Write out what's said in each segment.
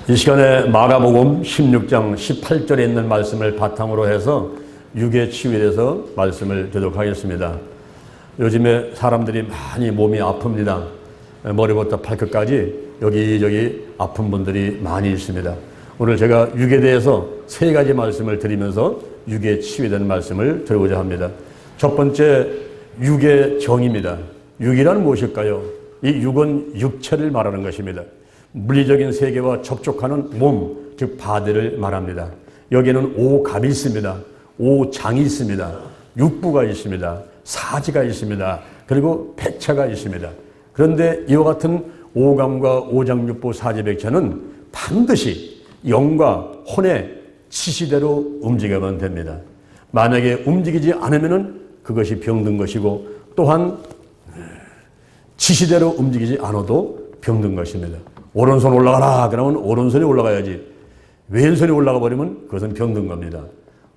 이 시간에 마가복음 16장 18절에 있는 말씀을 바탕으로 해서 육의 치유에 대해서 말씀을 드리도록 하겠습니다. 요즘에 사람들이 많이 몸이 아픕니다. 머리부터 발끝까지 여기저기 아픈 분들이 많이 있습니다. 오늘 제가 육에 대해서 세 가지 말씀을 드리면서 육의 치유에 대한 말씀을 드리고자 합니다. 첫 번째, 육의 정의입니다. 육이란 무엇일까요? 이 육은 육체를 말하는 것입니다. 물리적인 세계와 접촉하는 몸, 즉 바디를 말합니다. 여기에는 오감이 있습니다. 오장이 있습니다. 육부가 있습니다. 사지가 있습니다. 그리고 백체가 있습니다. 그런데 이와 같은 오감과 오장, 육부, 사지, 백체는 반드시 영과 혼의 지시대로 움직여만 됩니다. 만약에 움직이지 않으면 그것이 병든 것이고, 또한 지시대로 움직이지 않아도 병든 것입니다. 오른손 올라가라 그러면 오른손이 올라가야지, 왼손이 올라가 버리면 그것은 병든 겁니다.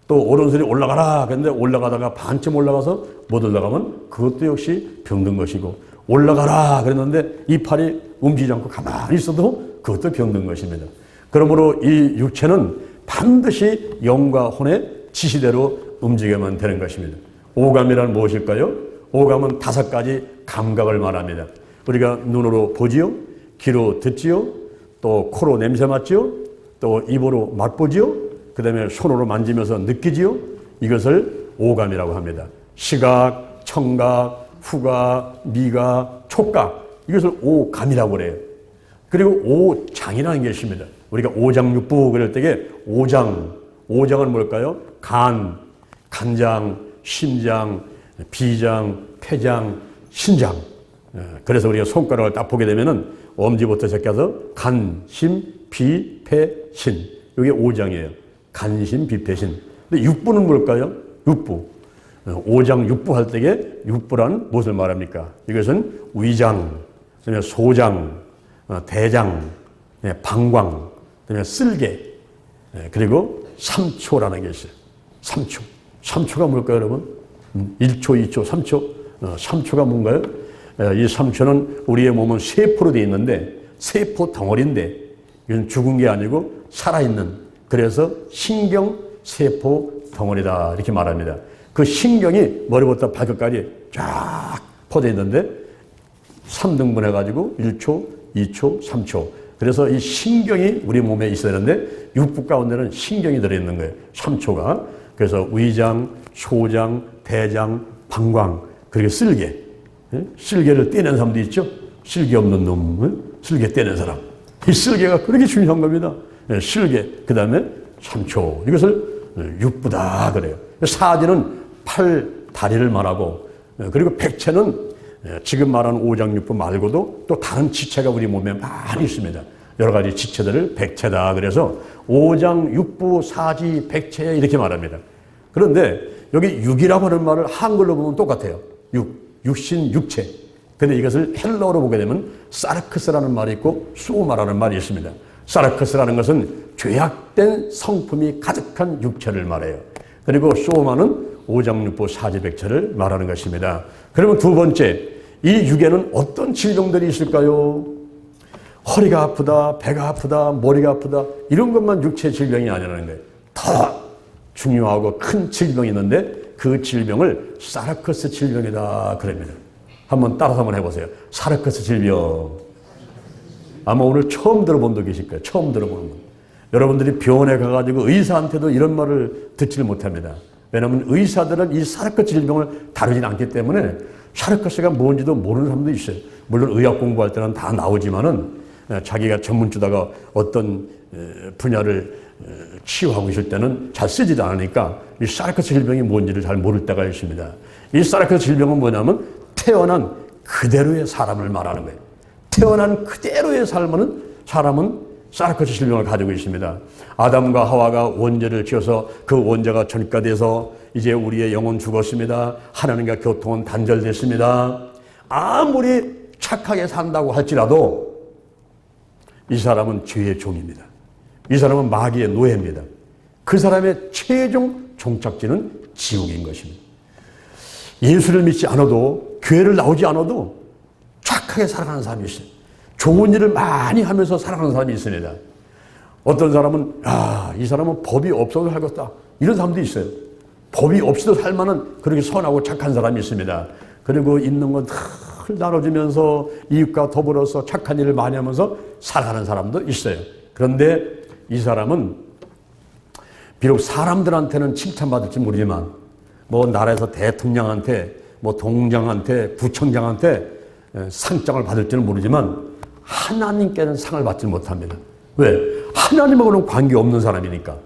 또 오른손이 올라가라 그런데 올라가다가 반쯤 올라가서 못 올라가면 그것도 역시 병든 것이고, 올라가라 그랬는데 이 팔이 움직이지 않고 가만히 있어도 그것도 병든 것입니다. 그러므로 이 육체는 반드시 영과 혼의 지시대로 움직여만 되는 것입니다. 오감이란 무엇일까요? 오감은 5가지 감각을 말합니다. 우리가 눈으로 보지요, 귀로 듣지요, 또 코로 냄새 맡지요, 또 입으로 맛보지요, 그 다음에 손으로 만지면서 느끼지요. 이것을 오감이라고 합니다. 시각, 청각, 후각, 미각, 촉각, 이것을 오감이라고 그래요. 그리고 오장이라는 게 있습니다. 우리가 오장육부 그럴 때에 오장은 뭘까요? 간, 간장, 심장, 비장, 폐장, 신장. 그래서 우리가 손가락을 딱 보게 되면은 엄지부터 시작해서 간, 심, 비, 폐, 신. 이게 오장이에요. 간, 심, 비, 폐, 신. 근데 육부는 뭘까요? 육부. 오장, 육부 할 때에 육부란 무엇을 말합니까? 이것은 위장, 그다음에 소장, 대장, 방광, 그다음에 쓸개, 그리고 삼초라는 게 있어요. 삼초. 삼초가 뭘까요, 여러분? 1초, 2초, 3초. 3초가 뭔가요? 이 3초는 우리의 몸은 세포로 되어 있는데, 세포 덩어리인데, 이건 죽은 게 아니고 살아있는, 그래서 신경세포 덩어리다 이렇게 말합니다. 그 신경이 머리부터 발끝까지 쫙 퍼져 있는데 3등분 해가지고 1초, 2초, 3초. 그래서 이 신경이 우리 몸에 있어야 되는데 육부 가운데는 신경이 들어있는 거예요. 3초가. 그래서 위장, 소장, 대장, 방광, 그리고 쓸개. 쓸개를 떼낸 사람도 있죠. 쓸개 없는 놈, 쓸개 떼낸 사람. 이 쓸개가 그렇게 중요한 겁니다. 쓸개, 그 다음에 3초. 이것을 육부다 그래요. 사지는 팔, 다리를 말하고, 그리고 백체는 지금 말하는 오장육부 말고도 또 다른 지체가 우리 몸에 많이 있습니다. 여러 가지 지체들을 백체다 그래서 오장, 육부, 사지, 백체 이렇게 말합니다. 그런데 여기 육이라고 하는 말을 한글로 보면 똑같아요. 육신, 육체. 근데 이것을 헬라어로 보게 되면 사르크스라는 말이 있고 소마라는 말이 있습니다. 사르크스라는 것은 죄악된 성품이 가득한 육체를 말해요. 그리고 소마는 오장육부, 사지, 백체를 말하는 것입니다. 그러면 두 번째, 이 육에는 어떤 질병들이 있을까요? 허리가 아프다, 배가 아프다, 머리가 아프다, 이런 것만 육체 질병이 아니라는 거예요. 더 중요하고 큰 질병이 있는데 그 질병을 사르크스 질병이다 그럽니다. 한번 따라서 한번 해보세요. 사르크스 질병. 아마 오늘 처음 들어본 분도 계실 거예요. 처음 들어보는 분. 여러분들이 병원에 가가지고 의사한테도 이런 말을 듣지를 못합니다. 왜냐하면 의사들은 이 사르크스 질병을 다루진 않기 때문에 사르크스가 뭔지도 모르는 사람도 있어요. 물론 의학 공부할 때는 다 나오지만은 자기가 전문주다가 어떤 분야를 치유하고 있을 때는 잘 쓰지도 않으니까 이 사르크스 질병이 뭔지를 잘 모를 때가 있습니다. 이 사르크스 질병은 뭐냐면 태어난 그대로의 사람을 말하는 거예요. 태어난 그대로의 사람은 사르크스 질병을 가지고 있습니다. 아담과 하와가 원죄를 지어서 그 원죄가 전가돼서 이제 우리의 영혼 죽었습니다. 하나님과 교통은 단절됐습니다. 아무리 착하게 산다고 할지라도 이 사람은 죄의 종입니다. 이 사람은 마귀의 노예입니다. 그 사람의 최종 종착지는 지옥인 것입니다. 예수를 믿지 않아도, 교회를 나오지 않아도 착하게 살아가는 사람이 있어요. 좋은 일을 많이 하면서 살아가는 사람이 있습니다. 어떤 사람은 이 사람은 법이 없어도 살겠다, 이런 사람도 있어요. 법이 없이도 살 만한 그렇게 선하고 착한 사람이 있습니다. 그리고 있는 건 늘 나눠주면서 이웃과 더불어서 착한 일을 많이 하면서 살아가는 사람도 있어요. 그런데 이 사람은 비록 사람들한테는 칭찬받을지 모르지만 뭐 나라에서 대통령한테 뭐 동장한테 부청장한테 상장을 받을지는 모르지만 하나님께는 상을 받지 못합니다. 왜? 하나님하고는 관계없는 사람이니까.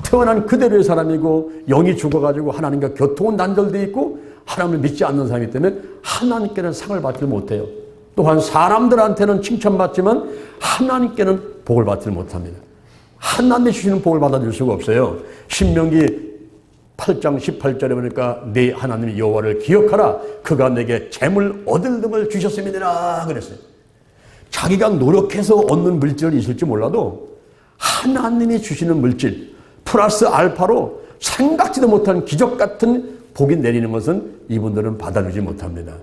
태어난 그대로의 사람이고 영이 죽어가지고 하나님과 교통은 단절되어 있고 하나님을 믿지 않는 사람이기 때문에 하나님께는 상을 받지 못해요. 또한 사람들한테는 칭찬받지만 하나님께는 복을 받지 못합니다. 하나님이 주시는 복을 받아들일 수가 없어요. 신명기 8장 18절에 보니까 네 하나님 여호와를 기억하라. 그가 내게 재물 얻을 등을 주셨음이니라 그랬어요. 자기가 노력해서 얻는 물질이 있을지 몰라도 하나님이 주시는 물질 플러스 알파로 생각지도 못한 기적 같은 복이 내리는 것은 이분들은 받아들이지 못합니다.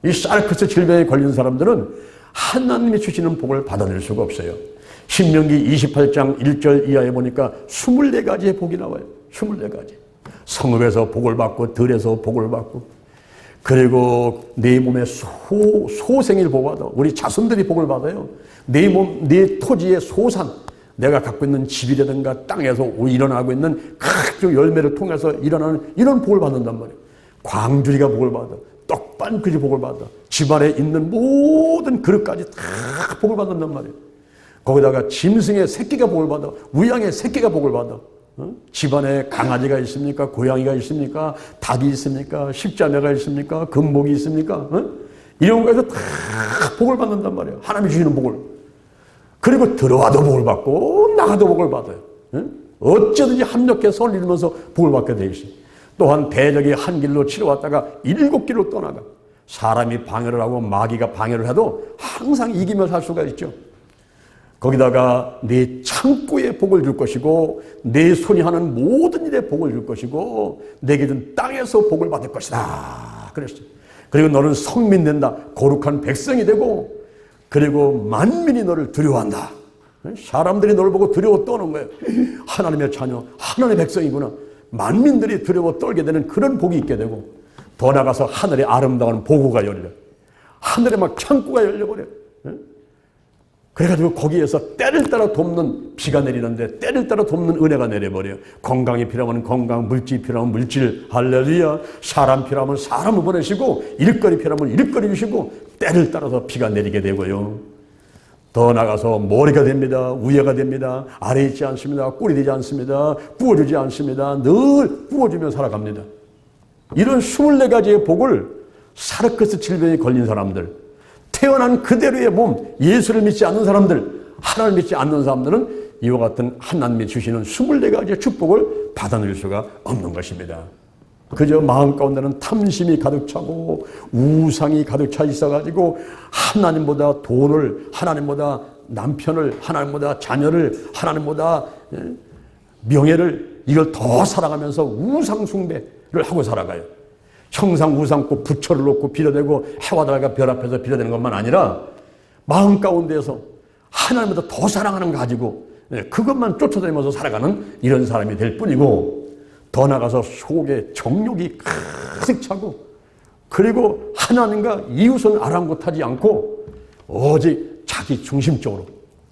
이 사르크스 질병에 걸린 사람들은 하나님이 주시는 복을 받아들일 수가 없어요. 신명기 28장 1절 이하에 보니까 24가지의 복이 나와요. 24가지. 성읍에서 복을 받고 들에서 복을 받고 그리고 내 몸에 소생일 복 받아. 우리 자손들이 복을 받아요. 내 몸, 내 토지의 소산, 내가 갖고 있는 집이라든가 땅에서 일어나고 있는 각종 열매를 통해서 일어나는 이런 복을 받는단 말이에요. 광주리가 복을 받아. 떡반그지 복을 받아. 집안에 있는 모든 그릇까지 다 복을 받는단 말이에요. 거기다가 짐승의 새끼가 복을 받아. 우양의 새끼가 복을 받아. 집안에 강아지가 있습니까? 고양이가 있습니까? 닭이 있습니까? 십자매가 있습니까? 금복이 있습니까? 이런 거에서 다 복을 받는단 말이에요. 하나님이 주시는 복을. 그리고 들어와도 복을 받고 나가도 복을 받아요. 어쩌든지 합력해서 선을 이루면서 복을 받게 되어 있어요. 또한 대적이 한 길로 치러왔다가 7길로 떠나가. 사람이 방해를 하고 마귀가 방해를 해도 항상 이기며 살 수가 있죠. 거기다가 내 창고에 복을 줄 것이고 내 손이 하는 모든 일에 복을 줄 것이고 내게 준 땅에서 복을 받을 것이다 그랬어요. 그리고 너는 성민 된다. 거룩한 백성이 되고 그리고 만민이 너를 두려워한다. 사람들이 너를 보고 두려워 떠는 거예요. 하나님의 자녀, 하나님의 백성이구나. 만민들이 두려워 떨게 되는 그런 복이 있게 되고 더 나가서 하늘의 아름다운 보고가 열려. 하늘에 막 창고가 열려버려. 그래가지고 거기에서 때를 따라 돕는 비가 내리는데 때를 따라 돕는 은혜가 내려버려요. 건강이 필요하면 건강, 물질이 필요하면 물질, 할렐루야. 사람 필요하면 사람을 보내시고 일거리 필요하면 일거리 주시고 때를 따라서 비가 내리게 되고요. 더 나가서 모래가 됩니다. 우여가 됩니다. 아래 있지 않습니다. 꿀이 되지 않습니다. 부어주지 않습니다. 늘 부어주며 살아갑니다. 이런 24가지의 복을 사르크스 질병에 걸린 사람들, 태어난 그대로의 몸, 예수를 믿지 않는 사람들, 하나님을 믿지 않는 사람들은 이와 같은 하나님이 주시는 24가지의 축복을 받아낼 수가 없는 것입니다. 그저 마음 가운데는 탐심이 가득 차고 우상이 가득 차 있어가지고 하나님보다 돈을, 하나님보다 남편을, 하나님보다 자녀를, 하나님보다 명예를 이걸 더 사랑하면서 우상 숭배를 하고 살아가요. 형상 우상꽃 부처를 놓고 빌어대고 해와 달과 별 앞에서 빌어대는 것만 아니라 마음 가운데에서 하나님보다 더 사랑하는 거 가지고 그것만 쫓아다니면서 살아가는 이런 사람이 될 뿐이고 더 나가서 속에 정욕이 가득 차고 그리고 하나님과 이웃은 아랑곳하지 않고 오직 자기 중심적으로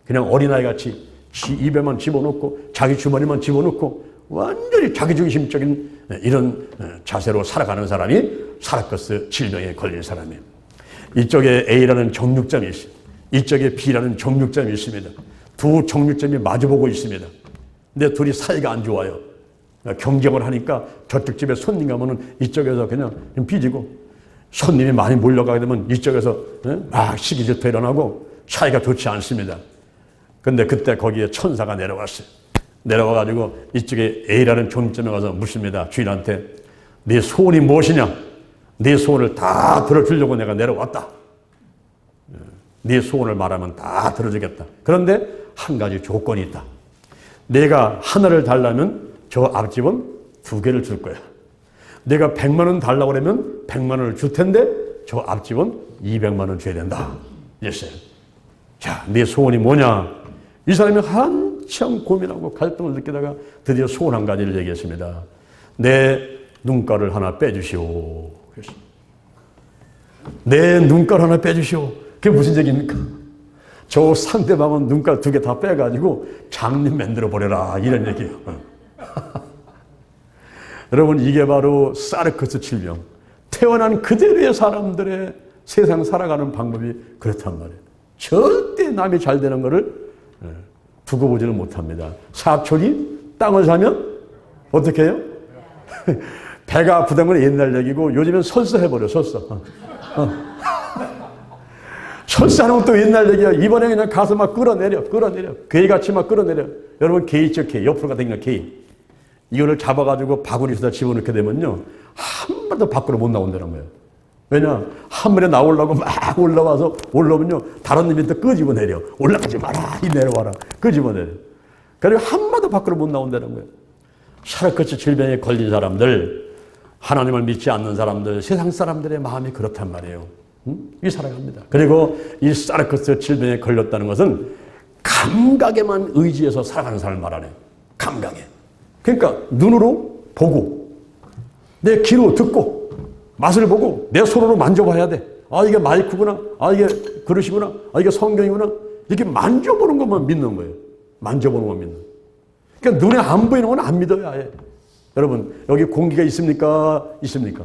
그냥 어린아이같이 지 입에만 집어넣고 자기 주머니만 집어넣고 완전히 자기 중심적인 이런 자세로 살아가는 사람이 사르크스 질병에 걸린 사람이에요. 이쪽에 A라는 정육점이 있습니다. 이쪽에 B라는 정육점이 있습니다. 두 정육점이 마주보고 있습니다. 근데 둘이 사이가 안 좋아요. 경쟁을 하니까 저쪽 집에 손님 가면은 이쪽에서 그냥 좀 삐지고 손님이 많이 몰려가게 되면 이쪽에서 막 시기 질투 일어나고 사이가 좋지 않습니다. 근데 그때 거기에 천사가 내려왔어요. 내려와가지고 이쪽에 A라는 종점에 가서 묻습니다. 주인한테 네 소원이 무엇이냐? 네 소원을 다 들어주려고 내가 내려왔다. 네 소원을 말하면 다 들어주겠다. 그런데 한 가지 조건이 있다. 내가 하나를 달라면 저 앞집은 2개를 줄 거야. 내가 100만 원 달라고 그러면 100만 원을 줄 텐데 저 앞집은 200만 원 줘야 된다. 이랬어요. 자, 네 소원이 뭐냐? 이 사람이 한참 고민하고 갈등을 느끼다가 드디어 소원 한 가지를 얘기했습니다. 내 눈가를 하나 빼주시오. 내 눈가를 하나 빼주시오. 그게 무슨 얘기입니까? 저 상대방은 눈깔 2개 다 빼가지고 장님 만들어 버려라, 이런 얘기예요. 여러분, 이게 바로 사르커스 질병. 태어난 그대로의 사람들의 세상 살아가는 방법이 그렇단 말이에요. 절대 남이 잘 되는 것을 두고 보지는 못합니다. 사촌이 땅을 사면 어떻게 해요? 배가 아프다는 건 옛날 얘기고, 요즘엔 설사해버려, 설사. 설사는 또 옛날 얘기야. 이번에 그냥 가서 막 끌어내려. 개같이 막 끌어내려. 여러분, 개 있죠, 개. 옆으로 가다니까 개. 이거를 잡아가지고 바구니에다 집어넣게 되면요, 한 번도 밖으로 못 나온다는 거예요. 왜냐? 한 번에 나오려고 막 올라오면요, 다른 놈이 또 끄집어내려. 올라가지 마라, 이 내려와라. 끄집어내려. 그리고 한 번도 밖으로 못 나온다는 거예요. 사르커스 질병에 걸린 사람들, 하나님을 믿지 않는 사람들, 세상 사람들의 마음이 그렇단 말이에요. 이 살아갑니다. 그리고 이 사르커스 질병에 걸렸다는 것은 감각에만 의지해서 살아가는 사람을 말하네요. 감각에. 그러니까 눈으로 보고, 내 귀로 듣고, 맛을 보고, 내 손으로 만져봐야 돼. 아, 이게 마이크구나. 아, 이게 그릇이구나. 아, 이게 성경이구나. 이렇게 만져보는 것만 믿는 거예요. 만져보는 것만 믿는 거예요. 그러니까 눈에 안 보이는 건 안 믿어요, 아예. 여러분, 여기 공기가 있습니까? 있습니까?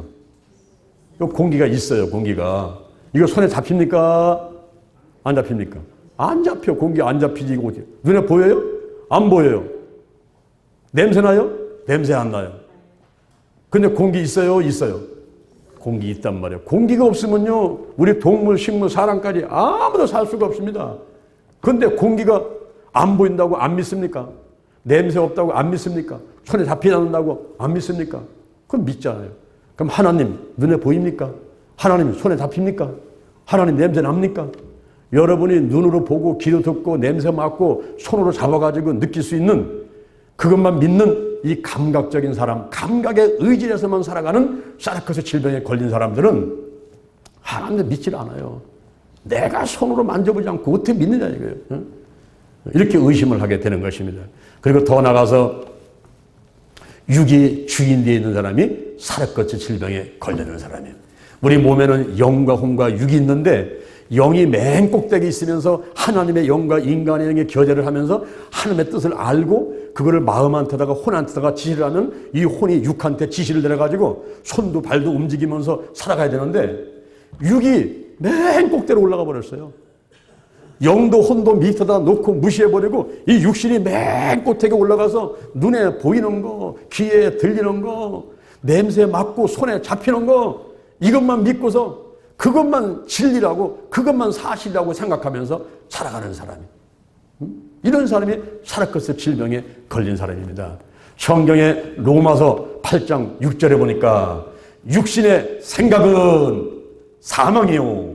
여기 공기가 있어요, 공기가. 이거 손에 잡힙니까? 안 잡힙니까? 안 잡혀. 공기 안 잡히지. 이거 어떻게. 눈에 보여요? 안 보여요. 냄새 나요? 냄새 안 나요. 근데 공기 있어요? 있어요. 공기 있단 말이에요. 공기가 없으면요, 우리 동물, 식물, 사람까지 아무도 살 수가 없습니다. 근데 공기가 안 보인다고 안 믿습니까? 냄새 없다고 안 믿습니까? 손에 잡히지 않는다고 안 믿습니까? 그럼 믿잖아요. 그럼 하나님 눈에 보입니까? 하나님 손에 잡힙니까? 하나님 냄새 납니까? 여러분이 눈으로 보고 귀로 듣고 냄새 맡고 손으로 잡아가지고 느낄 수 있는, 그것만 믿는 이 감각적인 사람, 감각에 의지해서만 살아가는 사르커스 질병에 걸린 사람들은 하나님을 믿질 않아요. 내가 손으로 만져보지 않고 어떻게 믿느냐 이거예요. 이렇게 의심을 하게 되는 것입니다. 그리고 더 나가서 육이 주인되어 있는 사람이 사르커스 질병에 걸리는 사람이에요. 우리 몸에는 영과 혼과 육이 있는데, 영이 맨 꼭대기에 있으면서 하나님의 영과 인간의 영의 교제를 하면서 하나님의 뜻을 알고 그거를 마음한테다가 혼한테다가 지시를 하면 이 혼이 육한테 지시를 내려가지고 손도 발도 움직이면서 살아가야 되는데, 육이 맨 꼭대로 올라가 버렸어요. 영도 혼도 밑에다 놓고 무시해버리고 이 육신이 맨 꼭대기에 올라가서 눈에 보이는 거, 귀에 들리는 거, 냄새 맡고 손에 잡히는 거, 이것만 믿고서 그것만 진리라고, 그것만 사실이라고 생각하면서 살아가는 사람이, 이런 사람이 사르커스 질병에 걸린 사람입니다. 성경의 로마서 8장 6절에 보니까 육신의 생각은 사망이요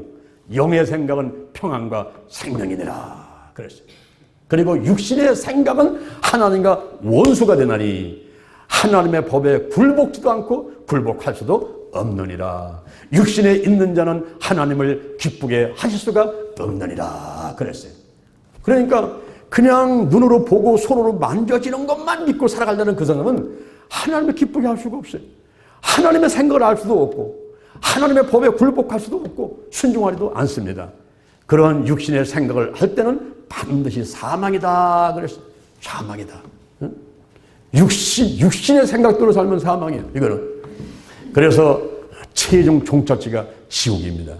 영의 생각은 평안과 생명이니라 그랬어요. 그리고 육신의 생각은 하나님과 원수가 되나니 하나님의 법에 굴복지도 않고 굴복할 수도 없느니라. 육신에 있는 자는 하나님을 기쁘게 하실 수가 없느니라 그랬어요. 그러니까 그냥 눈으로 보고 손으로 만져지는 것만 믿고 살아가려는 그 사람은 하나님을 기쁘게 할 수가 없어요. 하나님의 생각을 알 수도 없고 하나님의 법에 굴복할 수도 없고 순종하지도 않습니다. 그러한 육신의 생각을 할 때는 반드시 사망이다 그랬어요. 사망이다. 육신의 생각대로 살면 사망이에요. 이거는. 그래서 최종 종착지가 지옥입니다.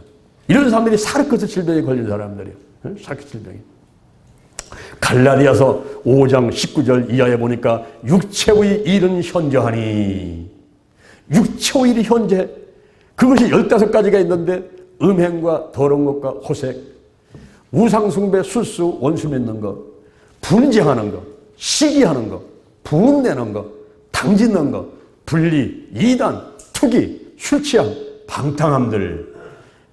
이런 사람들이 사르커스 질병에 걸린 사람들이에요. 사르커스 질병이. 갈라디아서 5장 19절 이하에 보니까 육체의 일은 현저하니, 육체의 일이 현재, 그것이 15가지가 있는데 음행과 더러운 것과 호색, 우상숭배, 술수, 원수 맺는 것, 분쟁하는 것, 시기하는 것, 분내는 것, 당짓는 것, 분리, 이단, 투기, 술취함, 방탕함들,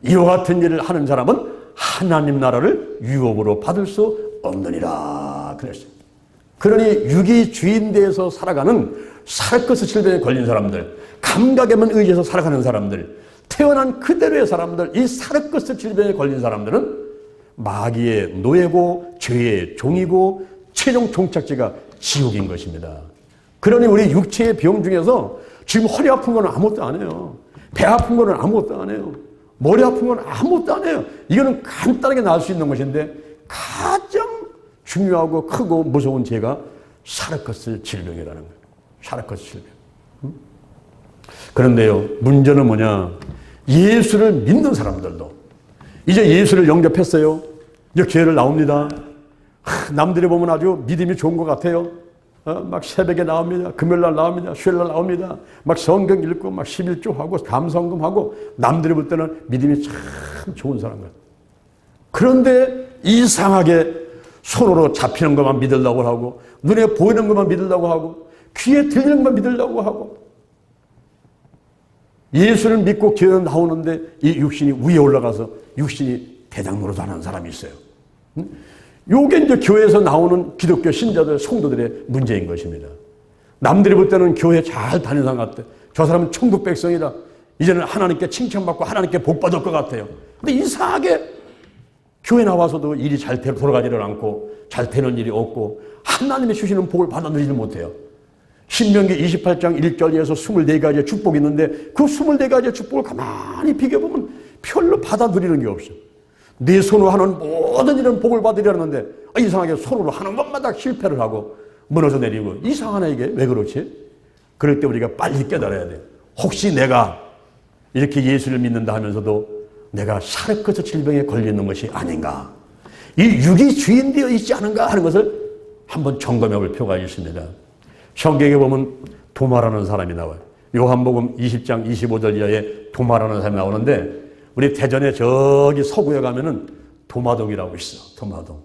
이와 같은 일을 하는 사람은 하나님 나라를 유업으로 받을 수 없느니라 그랬어요. 그러니 육이 주인되어서 살아가는 사르커스 질병에 걸린 사람들, 감각에만 의지해서 살아가는 사람들, 태어난 그대로의 사람들, 이 사르커스 질병에 걸린 사람들은 마귀의 노예고 죄의 종이고 최종 종착지가 지옥인 것입니다. 그러니 우리 육체의 병 중에서 지금 허리 아픈 거는 아무것도 안 해요. 배 아픈 거는 아무것도 안 해요. 머리 아픈 건 아무것도 안 해요. 이거는 간단하게 나을 수 있는 것인데 가장 중요하고 크고 무서운 죄가 사르커스 질병이라는 거예요. 사르커스 질병. 그런데요, 문제는 뭐냐? 예수를 믿는 사람들도 이제 예수를 영접했어요. 이제 교회를 나옵니다. 남들이 보면 아주 믿음이 좋은 것 같아요. 막 새벽에 나옵니다. 금요일날 나옵니다. 수요일날 나옵니다. 막 성경 읽고 막 11조하고 감성금하고 남들이 볼 때는 믿음이 참 좋은 사람 같아요. 그런데 이상하게 손으로 잡히는 것만 믿으려고 하고 눈에 보이는 것만 믿으려고 하고 귀에 들리는 것만 믿으려고 하고 예수를 믿고 교회 나오는데 이 육신이 위에 올라가서 육신이 대장 노릇하는 사람이 있어요. 요게 이제 교회에서 나오는 기독교 신자들, 성도들의 문제인 것입니다. 남들이 볼 때는 교회 잘 다니는 사람 같아. 저 사람은 천국 백성이다. 이제는 하나님께 칭찬받고 하나님께 복 받을 것 같아요. 근데 이상하게 교회 나와서도 일이 잘 돌아가지를 않고 잘 되는 일이 없고 하나님이 주시는 복을 받아들이지 못해요. 신명기 28장 1절에서 24가지의 축복이 있는데 그 24가지의 축복을 가만히 비교해보면 별로 받아들이는 게 없어요. 내 손으로 하는 모든 일은 복을 받으려는데 이상하게 손으로 하는 것마다 실패를 하고 무너져 내리고 이상하네 이게 왜 그렇지? 그럴 때 우리가 빨리 깨달아야 돼요. 혹시 내가 이렇게 예수를 믿는다 하면서도 내가 사르커스 질병에 걸리는 것이 아닌가? 이 육이 주인되어 있지 않은가 하는 것을 한번 점검해 볼 필요가 있습니다. 성경에 보면 도마라는 사람이 나와요. 요한복음 20장 25절 이하에 도마라는 사람이 나오는데 우리 대전에 저기 서구에 가면은 도마동이라고 있어. 도마동.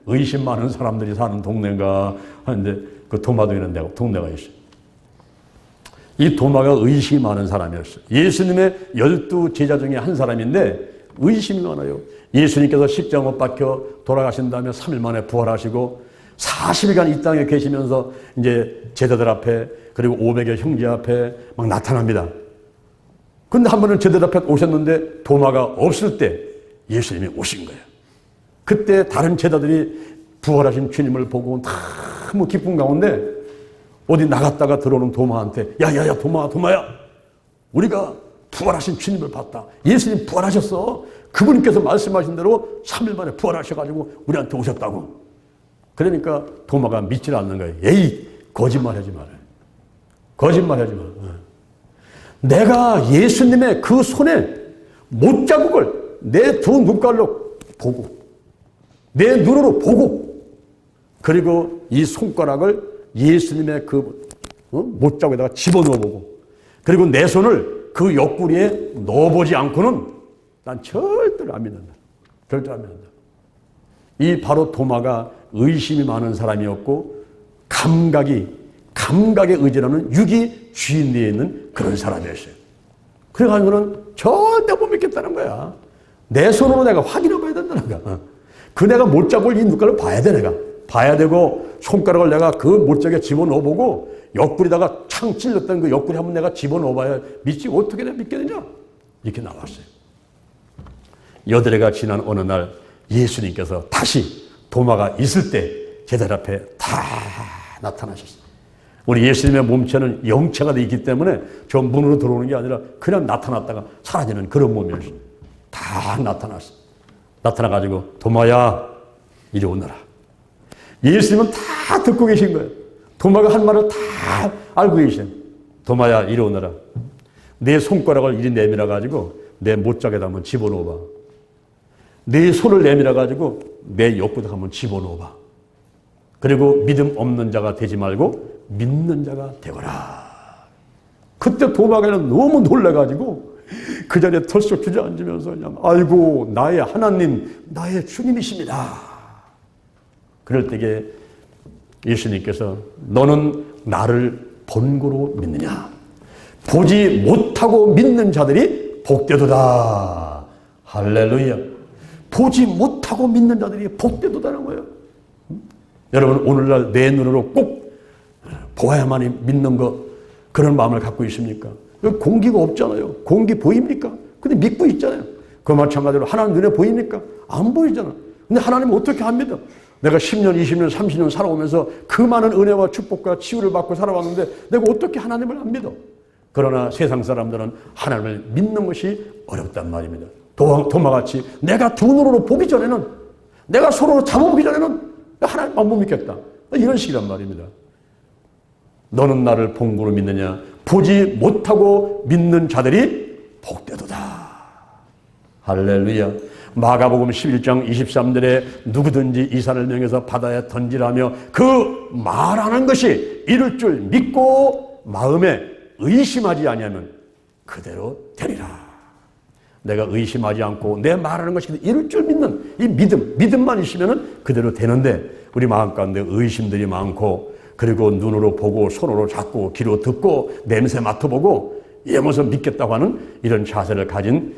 의심 많은 사람들이 사는 동네인가 하는데 그 도마동이라는 동네가 있어요. 이 도마가 의심이 많은 사람이었어요. 예수님의 12 제자 중에 한 사람인데 의심이 많아요. 예수님께서 십자가 못 박혀 돌아가신 다음에 3일 만에 부활하시고 40일간 이 땅에 계시면서 이제 제자들 앞에 그리고 500여 형제 앞에 막 나타납니다. 근데 한 번은 제자들 앞에 오셨는데 도마가 없을 때 예수님이 오신 거예요. 그때 다른 제자들이 부활하신 주님을 보고 너무 기쁜 가운데 어디 나갔다가 들어오는 도마한테 야야야 도마야 우리가 부활하신 주님을 봤다. 예수님 부활하셨어. 그분께서 말씀하신 대로 3일 만에 부활하셔가지고 우리한테 오셨다고. 그러니까 도마가 믿질 않는 거예요. 에이 거짓말하지 마라. 거짓말하지 마. 내가 예수님의 그 손에 못자국을 내 두 눈깔로 보고 내 눈으로 보고 그리고 이 손가락을 예수님의 그 못자국에다가 집어넣어보고 그리고 내 손을 그 옆구리에 넣어보지 않고는 난 절대로 안 믿는다. 절대로 안 믿는다. 이 바로 도마가 의심이 많은 사람이었고 감각에 의지하는 육이 주인되어 있는 그런 사람이었어요. 그래가지고는 절대 못 믿겠다는 거야. 내 손으로 내가 확인해 봐야 된다는 거야. 그 내가 못잡을 이 눈깔을 봐야 돼. 내가 봐야 되고 손가락을 내가 그 못짝에 집어넣어보고 옆구리다가 창 찔렀던 그 옆구리 한번 내가 집어넣어봐야 믿지. 어떻게 내가 믿겠느냐 이렇게 나왔어요. 여드레가 지난 어느 날 예수님께서 다시 도마가 있을 때 제자들 앞에 다 나타나셨어요. 우리 예수님의 몸체는 영체가 되어 있기 때문에 저 문으로 들어오는 게 아니라 그냥 나타났다가 사라지는 그런 몸이었어요. 다 나타났어요. 나타나가지고 도마야 이리 오너라. 예수님은 다 듣고 계신 거예요. 도마가 한 말을 다 알고 계셔요. 도마야 이리 오너라. 내 손가락을 이리 내밀어가지고 내 못짝에다 한번 집어넣어봐. 내 손을 내밀어가지고 내 옆구리에 한번 집어넣어봐. 그리고 믿음 없는 자가 되지 말고 믿는 자가 되거라. 그때 도마가는 너무 놀라가지고 그 자리에 털썩 주저앉으면서 그냥 아이고 나의 하나님 나의 주님이십니다. 그럴 때에 예수님께서 너는 나를 본고로 믿느냐. 보지 못하고 믿는 자들이 복되도다. 할렐루야. 보지 못하고 믿는 자들이 복되도다는 거예요. 여러분 오늘날 내 눈으로 꼭 보아야만 믿는 거 그런 마음을 갖고 있습니까? 공기가 없잖아요. 공기 보입니까? 근데 믿고 있잖아요. 그 마찬가지로 하나님 눈에 보입니까? 안 보이잖아. 근데 하나님은 어떻게 합니다? 내가 10년, 20년, 30년 살아오면서 그 많은 은혜와 축복과 치유를 받고 살아왔는데 내가 어떻게 하나님을 안 믿어? 그러나 세상 사람들은 하나님을 믿는 것이 어렵단 말입니다. 도마같이 내가 두 눈으로 보기 전에는, 내가 손으로 잡아보기 전에는 하나님만 못 믿겠다. 이런 식이란 말입니다. 너는 나를 본고로 믿느냐? 보지 못하고 믿는 자들이 복되도다. 할렐루야. 마가복음 11장 23절에 누구든지 이산을 명해서 바다에 던지라며 그 말하는 것이 이룰 줄 믿고 마음에 의심하지 아니하면 그대로 되리라. 내가 의심하지 않고 내 말하는 것이 이룰 줄 믿는 이 믿음만 있으면 그대로 되는데, 우리 마음 가운데 의심들이 많고, 그리고 눈으로 보고 손으로 잡고 귀로 듣고 냄새 맡아보고 예모서 믿겠다고 하는 이런 자세를 가진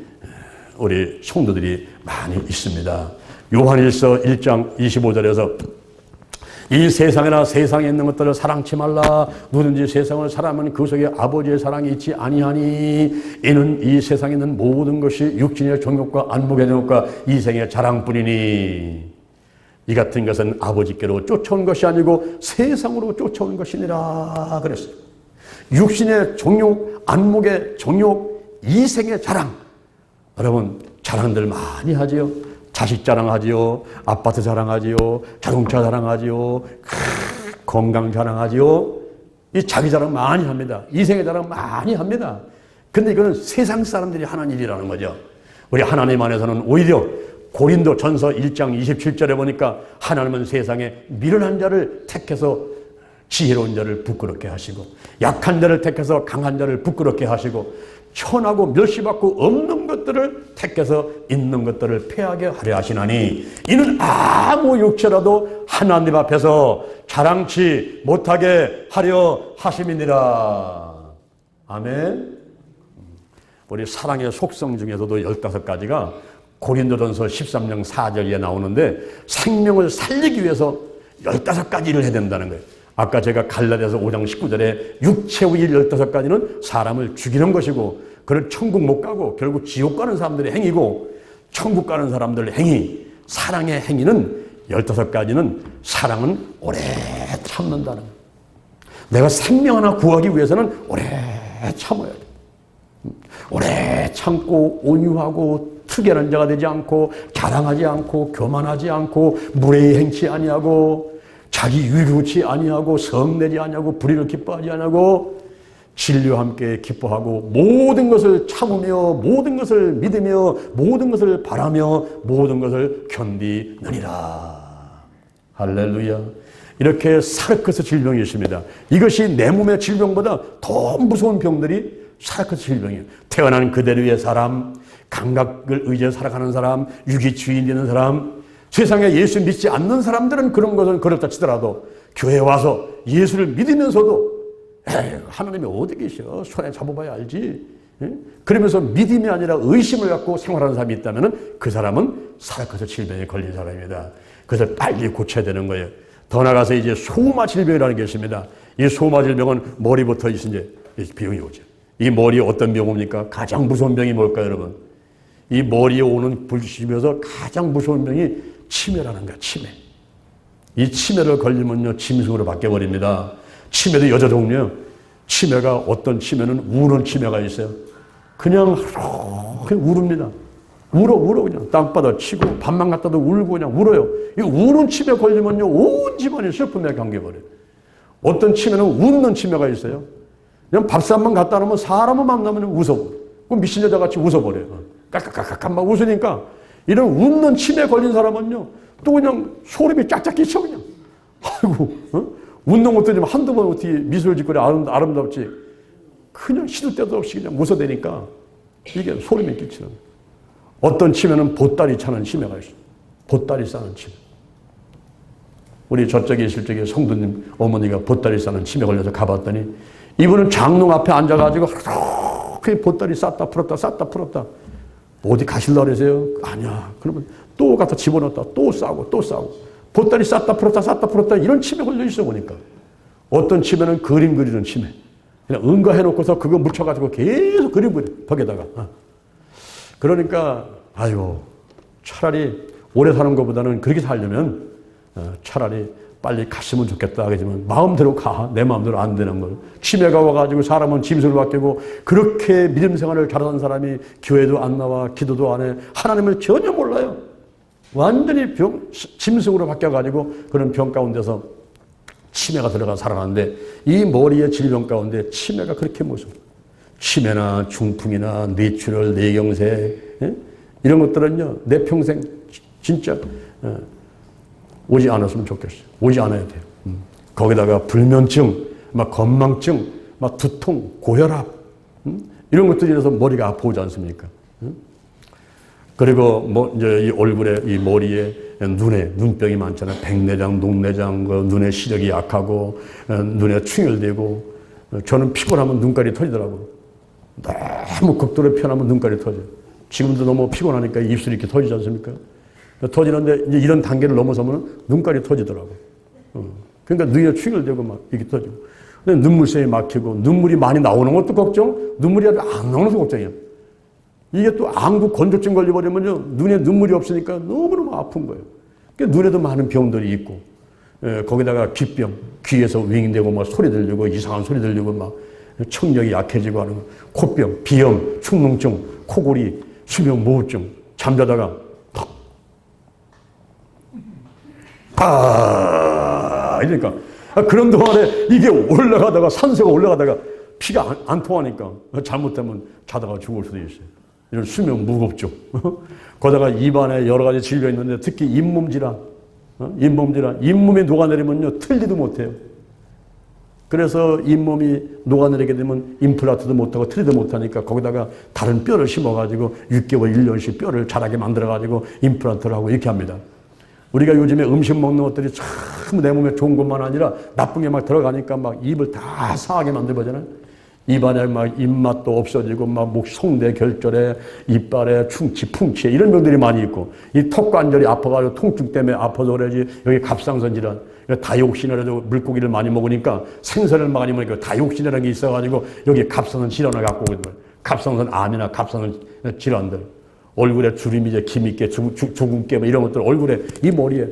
우리 성도들이 많이 있습니다. 요한일서 1장 25절에서 이 세상이나 세상에 있는 것들을 사랑치 말라. 누구든지 세상을 사랑하면 그 속에 아버지의 사랑이 있지 아니하니 이는 이 세상에 있는 모든 것이 육신의 정욕과 안목의 정욕과 이생의 자랑뿐이니 이 같은 것은 아버지께로 쫓아온 것이 아니고 세상으로 쫓아온 것이니라 그랬어요. 육신의 정욕, 안목의 정욕, 이생의 자랑. 여러분 자랑들 많이 하지요. 자식 자랑하지요. 아파트 자랑하지요. 자동차 자랑하지요. 건강 자랑하지요. 이 자기 자랑 많이 합니다. 이생의 자랑 많이 합니다. 근데 이거는 세상 사람들이 하는 일이라는 거죠. 우리 하나님 안에서는 오히려 고린도 전서 1장 27절에 보니까 하나님은 세상에 미련한 자를 택해서 지혜로운 자를 부끄럽게 하시고, 약한 자를 택해서 강한 자를 부끄럽게 하시고, 천하고 멸시받고 없는 것들을 택해서 있는 것들을 패하게 하려 하시나니 이는 아무 육체라도 하나님 앞에서 자랑치 못하게 하려 하심이니라. 아멘. 우리 사랑의 속성 중에서도 15가지가 고린도전서 13장 4절에 나오는데, 생명을 살리기 위해서 15가지를 해야 된다는 거예요. 아까 제가 갈라디아서 5장 19절에 육체의 일 15가지는 사람을 죽이는 것이고, 그를 천국 못 가고 결국 지옥 가는 사람들의 행위고, 천국 가는 사람들의 행위, 사랑의 행위는 15가지는 사랑은 오래 참는다는 거예요. 내가 생명 하나 구하기 위해서는 오래 참아야 돼. 오래 참고 온유하고 특이한 자가 되지 않고, 자랑하지 않고, 교만하지 않고, 무례히 행치 아니하고, 자기 유익치 아니하고, 성내지 아니하고, 불의를 기뻐하지 아니하고, 진리와 함께 기뻐하고, 모든 것을 참으며, 모든 것을 믿으며, 모든 것을 바라며, 모든 것을 견디느니라. 할렐루야. 이렇게 사르크스 질병이 있습니다. 이것이 내 몸의 질병보다 더 무서운 병들이 사르크스 질병이에요. 태어난 그대로의 사람, 감각을 의지해 살아가는 사람, 유기주의 있는 사람, 세상에 예수 믿지 않는 사람들은 그런 것은 그렇다 치더라도 교회에 와서 예수를 믿으면서도 하나님이 어디 계셔? 손에 잡아봐야 알지. 그러면서 믿음이 아니라 의심을 갖고 생활하는 사람이 있다면 그 사람은 사르크스 질병에 걸린 사람입니다. 그것을 빨리 고쳐야 되는 거예요. 더 나아가서 이제 소마 질병이라는 게 있습니다. 이 소마 질병은 머리부터 이제 병이 오죠. 이 머리에 어떤 병 옵니까? 가장 무서운 병이 뭘까요, 여러분? 이 머리에 오는 불치면서 가장 무서운 병이 치매라는 거야, 치매. 이 치매를 걸리면요, 짐승으로 바뀌어버립니다. 치매도 여자 종류예요. 치매가 어떤 치매는 우는 치매가 있어요. 그냥 울읍니다. 울어 그냥. 땅바닥 치고 밥만 갖다도 울고 그냥 울어요. 이 우는 치매 걸리면요, 온 집안이 슬픔에 감겨버려요. 어떤 치매는 웃는 치매가 있어요. 그냥 밥상만 갖다 놓으면 사람을 만나면 웃어버려. 그 미친 여자같이 웃어버려요. 깍깍깍깍 막 웃으니까 이런 웃는 치매 걸린 사람은요, 또 그냥 소름이 쫙쫙 끼쳐 그냥. 아이고, 웃는 것도 좀 한두 번 어떻게 미소를 짓고 아름답지. 그냥 시도 때도 없이 그냥 웃어대니까 이게 소름이 끼치는 거예요. 어떤 치매는 보따리 차는 치매가 있어요. 보따리 싸는 치매. 우리 저쪽에 있을 적에 성도님 어머니가 보따리 싸는 치매 걸려서 가봤더니 이분은 장롱 앞에 앉아가지고 그렇게 보따리 쌌다 풀었다. 어디 가실라 그러세요? 아니야. 그러면 또 갖다 집어넣었다 또 싸고 보따리 쌌다 풀었다 이런 치매 걸려 있어 보니까. 어떤 치매는 그림 그리는 치매. 그냥 응가해놓고서 그거 묻혀가지고 계속 그림 그려 벽에다가. 그러니까 아이고, 차라리 오래 사는 것보다는 그렇게 살려면 차라리 빨리 갔으면 좋겠다 하겠지만 마음대로 가. 내 마음대로 안 되는 걸. 치매가 와가지고 사람은 짐승을 바뀌고 그렇게 믿음 생활을 잘하는 사람이 교회도 안 나와 기도도 안 해. 하나님을 전혀 몰라요. 완전히 짐승으로 바뀌어가지고 그런 병 가운데서 치매가 들어가 살아나는데 이 머리의 질병 가운데 치매가 그렇게 무서워. 치매나 중풍이나 뇌출혈, 뇌경색 이런 것들은요 내 평생 진짜 오지 않았으면 좋겠어요. 오지 않아야 돼요. 거기다가 불면증, 막 건망증, 막 두통, 고혈압 이런 것들이 이래서 머리가 아파오지 않습니까? 그리고 뭐 이제 이 얼굴에 이 머리에 눈에 눈병이 많잖아요. 백내장, 녹내장, 눈의 시력이 약하고 눈에 충혈되고 저는 피곤하면 눈깔이 터지더라고요. 너무 극도로 편하면 눈깔이 터져요. 지금도 너무 피곤하니까 입술이 이렇게 터지지 않습니까? 터지는데 이제 이런 단계를 넘어서면 눈깔이 터지더라고요. 그러니까 눈에 충혈되고 막 이렇게 터지고. 근데 눈물샘이 막히고 눈물이 많이 나오는 것도 걱정, 눈물이 안 나오는 것도 걱정이에요. 이게 또 안구 건조증 걸려버리면요 눈에 눈물이 없으니까 너무너무 아픈 거예요. 그러니까 눈에도 많은 병들이 있고 거기다가 귀병, 귀에서 윙되고 막 소리 들리고 이상한 소리 들리고 막 청력이 약해지고 하는 거, 코병, 비염, 축농증, 코골이, 수면 무호흡증, 잠자다가 이러니까 그런 동안에 이게 올라가다가 산소가 올라가다가 피가 안 통하니까 잘못하면 자다가 죽을 수도 있어요. 이런 수면 무호흡증. 거기다가 입안에 여러 가지 질병이 있는데 특히 잇몸 질환, 잇몸이 녹아내리면요 틀리도 못해요. 그래서 잇몸이 녹아내리게 되면 임플란트도 못하고 틀리도 못하니까 거기다가 다른 뼈를 심어가지고 6개월, 1년씩 뼈를 자라게 만들어가지고 임플란트를 하고 이렇게 합니다. 우리가 요즘에 음식 먹는 것들이 참 내 몸에 좋은 것만 아니라 나쁜 게 막 들어가니까 막 입을 다 상하게 만들어버리잖아요. 입안에 막 입맛도 없어지고 막 목 성대 결절에 이빨에 충치, 풍치 이런 병들이 많이 있고 이 턱관절이 아파가지고 통증 때문에 아파서 그러지 여기 갑상선 질환, 다이옥신이라도 물고기를 많이 먹으니까 생선을 많이 먹으니까 다이옥신이라는 게 있어가지고 여기 갑상선 질환을 갖고 오거든요. 갑상선 암이나 갑상선 질환들. 얼굴에 주름이 김있게 주근깨 이런 것들 얼굴에 이 머리에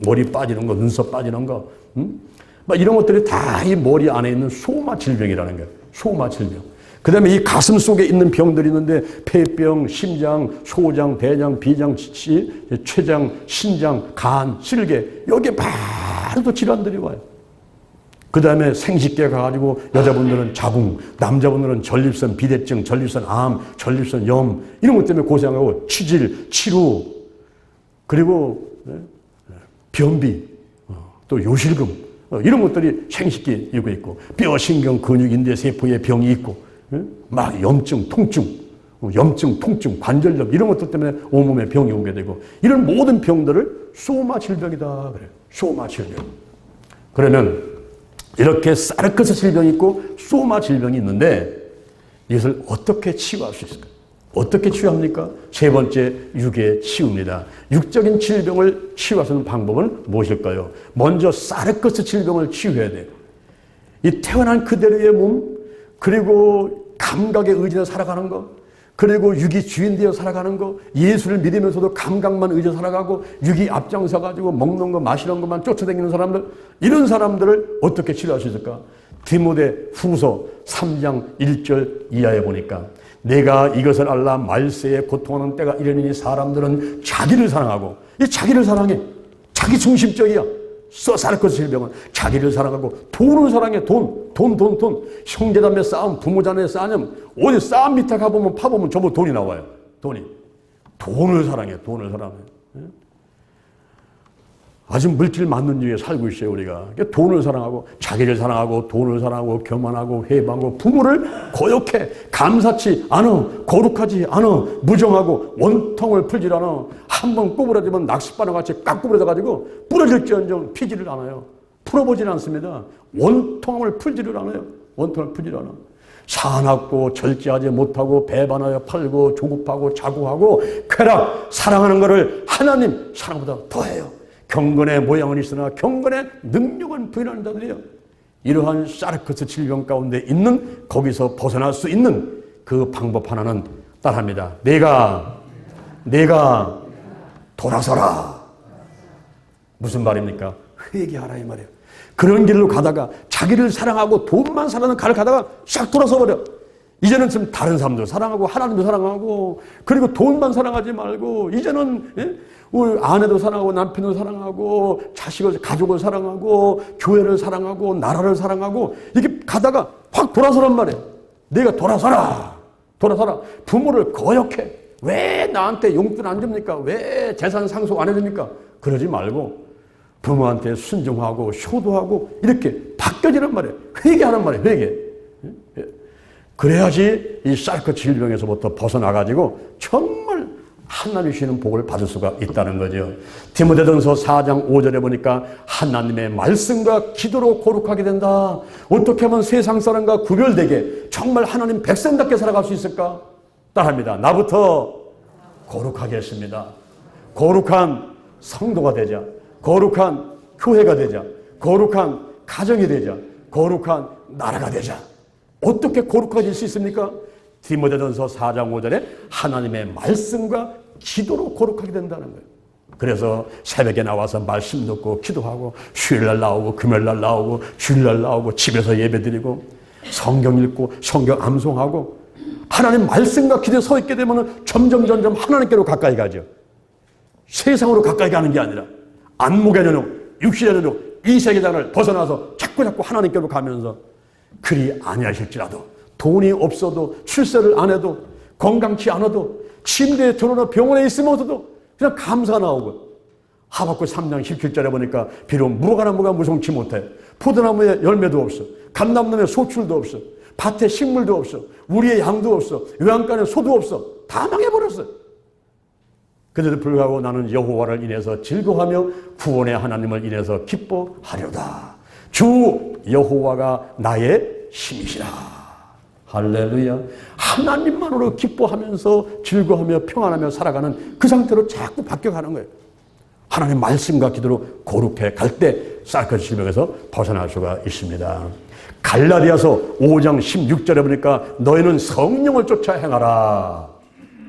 머리 빠지는 거 눈썹 빠지는 거 막 이런 것들이 다 이 머리 안에 있는 소마 질병이라는 거예요. 소마 질병. 그 다음에 이 가슴 속에 있는 병들이 있는데 폐병, 심장, 소장, 대장, 비장, 췌장, 신장, 간, 실계 여기에 바로 또 질환들이 와요. 그 다음에 생식기에 가가지고 여자분들은 자궁, 남자분들은 전립선 비대증, 전립선 암, 전립선 염 이런 것 때문에 고생하고 치질, 치루 그리고 변비, 또 요실금 이런 것들이 생식기에 있고 뼈, 신경, 근육, 인대, 세포에 병이 있고 막 염증, 통증, 관절염 이런 것들 때문에 온몸에 병이 오게 되고 이런 모든 병들을 소마 질병이다 그래요. 소마 질병. 그러면 이렇게 사르크스 질병이 있고 소마 질병이 있는데 이것을 어떻게 치유할 수 있을까요? 어떻게 치유합니까? 세 번째, 육의 치유입니다. 육적인 질병을 치유할 수 있는 방법은 무엇일까요? 먼저 사르크스 질병을 치유해야 돼요. 이 태어난 그대로의 몸, 그리고 감각에 의지해 살아가는 것, 그리고 육이 주인 되어 살아가는 거, 예수를 믿으면서도 감각만 의지해 살아가고 육이 앞장서가지고 먹는 거 마시는 것만 쫓아다니는 사람들, 이런 사람들을 어떻게 치료할 수 있을까? 디모데 후서 3장 1절 이하에 보니까 내가 이것을 알라 말세에 고통하는 때가 이르니 사람들은 자기를 사랑하고 이 자기를 사랑해. 자기 중심적이야. 사르크스 질병은 자기를 사랑하고 돈을 사랑해. 돈. 형제자매 싸움, 부모자매 싸움 어디 싸움 밑에 가보면 파보면 전부 돈이 나와요. 돈을 사랑해. 아주 물질 맞는 중에 살고 있어요, 우리가. 돈을 사랑하고, 자기를 사랑하고, 돈을 사랑하고, 교만하고, 회방하고, 부모를 거역해. 감사치 않아. 거룩하지 않아. 무정하고, 원통을 풀질 않아. 한번 꼬부러지면 낚싯바늘 같이 깍 꼬부러져가지고, 부러질지언정 피지를 않아요. 풀어보질 않습니다. 원통을 풀지를 않아요. 사납고, 절제하지 못하고, 배반하여 팔고, 조급하고, 자고하고, 쾌락, 사랑하는 것을 하나님 사랑보다 더해요. 경건의 모양은 있으나 경건의 능력은 부인하는 자들이에요. 이러한 사르크스 질병 가운데 있는 거기서 벗어날 수 있는 그 방법 하나는 따라합니다. 내가 내가 돌아서라. 무슨 말입니까? 회개하라 이 말이에요. 그런 길로 가다가 자기를 사랑하고 돈만 사랑하는 길을 가다가 싹 돌아서 버려. 이제는 좀 다른 사람도 사랑하고 하나님도 사랑하고 그리고 돈만 사랑하지 말고 이제는 우리 아내도 사랑하고 남편도 사랑하고 자식을 가족을 사랑하고 교회를 사랑하고 나라를 사랑하고 이렇게 가다가 확 돌아서란 말이에요. 내가 돌아서라. 돌아서라. 부모를 거역해. 왜 나한테 용돈 안 줍니까? 왜 재산 상속 안 해줍니까? 그러지 말고 부모한테 순종하고 효도하고 이렇게 바뀌어지란 말이에요. 회개하란 말이에요. 회개. 그래야지 이 사르크 질병에서부터 벗어나가지고 정말 하나님이 주시는 복을 받을 수가 있다는 거죠. 디모데전서 4장 5절에 보니까 하나님의 말씀과 기도로 거룩하게 된다. 어떻게 하면 세상 사람과 구별되게 정말 하나님 백성답게 살아갈 수 있을까? 따라합니다. 나부터 거룩하게 했습니다. 거룩한 성도가 되자. 거룩한 교회가 되자. 거룩한 가정이 되자. 거룩한 나라가 되자. 어떻게 거룩해질 수 있습니까? 디모데전서 4장 5절에 하나님의 말씀과 기도로 거룩하게 된다는 거예요. 그래서 새벽에 나와서 말씀 듣고 기도하고 휴일날 나오고 금요일날 나오고 주일날 나오고 집에서 예배드리고 성경 읽고 성경 암송하고 하나님 말씀과 기도에 서 있게 되면 점점 하나님께로 가까이 가죠. 세상으로 가까이 가는 게 아니라 안목의 연육, 육신의 연육, 이 세계관을 벗어나서 자꾸 하나님께로 가면서 그리 아니하실지라도 돈이 없어도 출세를 안 해도 건강치 않아도 침대에 들어나 병원에 있으면서도 그냥 감사 나오고 하박국 3장 17절에 보니까 비록 무화과나무가 무성치 못해 포도나무에 열매도 없어 감람나무에 소출도 없어 밭에 식물도 없어 우리의 양도 없어 외양간에 소도 없어 다 망해버렸어. 그래도 불구하고 나는 여호와를 인해서 즐거워하며 구원의 하나님을 인해서 기뻐하려다. 주 여호와가 나의 힘이시라. 할렐루야. 하나님만으로 기뻐하면서 즐거워하며 평안하며 살아가는 그 상태로 자꾸 바뀌어가는 거예요. 하나님 말씀과 기도로 거룩해 갈 때 사르크 질병에서 벗어날 수가 있습니다. 갈라디아서 5장 16절에 보니까 너희는 성령을 쫓아 행하라.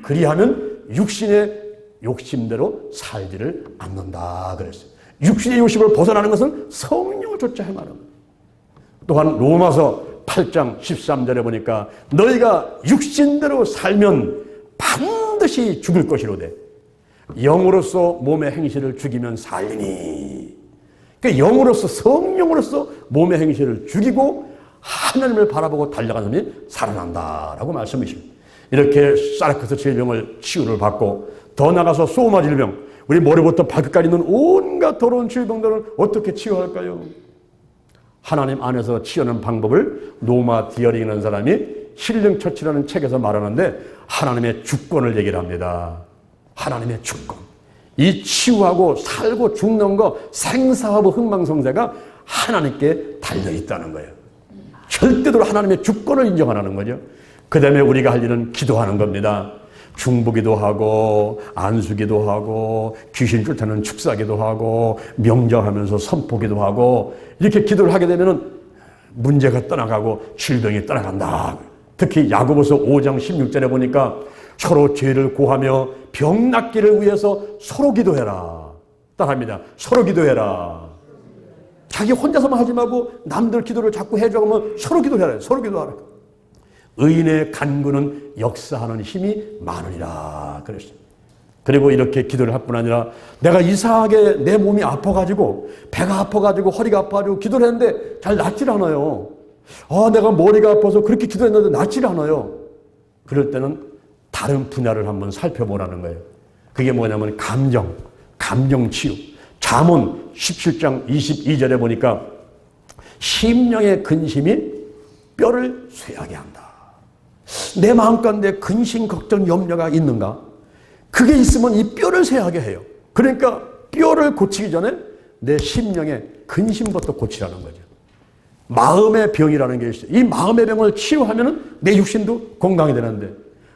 그리하면 육신의 욕심대로 살지를 않는다 그랬어요. 육신의 욕심을 벗어나는 것은 성령을 쫓아 행하는 거예요. 또한 로마서 8장 13절에 보니까 너희가 육신대로 살면 반드시 죽을 것이로되 영으로서 몸의 행실을 죽이면 살리니. 그러니까 영으로서 성령으로서 몸의 행실을 죽이고 하나님을 바라보고 달려가는 사람이 살아난다라고 말씀하십니다. 이렇게 사르크스 질병을 치유를 받고 더 나가서 소마 질병, 우리 머리부터 발끝까지 있는 온갖 더러운 질병들을 어떻게 치유할까요? 하나님 안에서 치유하는 방법을 노마 디어링이라는 사람이 힐링 처치라는 책에서 말하는데 하나님의 주권을 얘기를 합니다. 하나님의 주권. 이 치유하고 살고 죽는 거 생사하고 흥망성쇠가 하나님께 달려있다는 거예요. 절대로 하나님의 주권을 인정하라는 거죠. 그 다음에 우리가 할 일은 기도하는 겁니다. 중보기도 하고 안수기도 하고 귀신 쫓아내는 축사기도 하고 명정하면서 선포기도 하고 이렇게 기도를 하게 되면 문제가 떠나가고 질병이 떠나간다. 특히 야고보서 5장 16절에 보니까 서로 죄를 고하며 병 낫기를 위해서 서로 기도해라. 따라합니다. 서로 기도해라. 자기 혼자서만 하지 말고 남들 기도를 자꾸 해줘 그러면 서로 기도해라. 서로 기도하라. 의인의 간구는 역사하는 힘이 많으니라 그랬어요. 그리고 이렇게 기도를 할 뿐 아니라 내가 이상하게 내 몸이 아파가지고 배가 아파가지고 허리가 아파가지고 기도를 했는데 잘 낫질 않아요. 내가 머리가 아파서 그렇게 기도했는데 낫질 않아요. 그럴 때는 다른 분야를 한번 살펴보라는 거예요. 그게 뭐냐면 감정 치유. 잠언 17장 22절에 보니까 심령의 근심이 뼈를 쇠하게 한다. 내 마음 가운데 근심, 걱정, 염려가 있는가? 그게 있으면 이 뼈를 쇠하게 해요. 그러니까 뼈를 고치기 전에 내 심령의 근심부터 고치라는 거죠. 마음의 병이라는 게 있어요. 이 마음의 병을 치유하면 내 육신도 건강이 되는데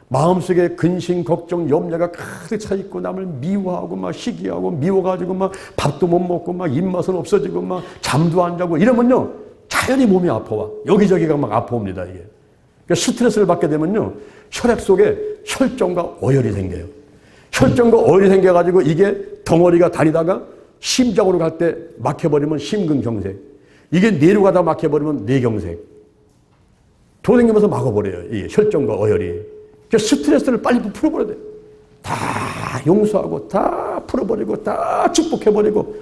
마음속에 근심, 걱정, 염려가 가득 차 있고 남을 미워하고 막 시기하고 미워가지고 막 밥도 못 먹고 막 입맛은 없어지고 막 잠도 안 자고 이러면요 자연히 몸이 아파와. 여기저기가 막 아파옵니다 이게. 그러니까 스트레스를 받게 되면요 혈액 속에 혈전과 어혈이 생겨요. 혈전과 어혈이 생겨가지고 이게 덩어리가 다니다가 심장으로 갈 때 막혀버리면 심근경색. 이게 뇌로 가다 막혀버리면 뇌경색. 돌아다니면서 막아버려요. 이 혈전과 어혈이. 그래서 스트레스를 빨리 풀어버려야 돼요. 다 용서하고 다 풀어버리고 다 축복해버리고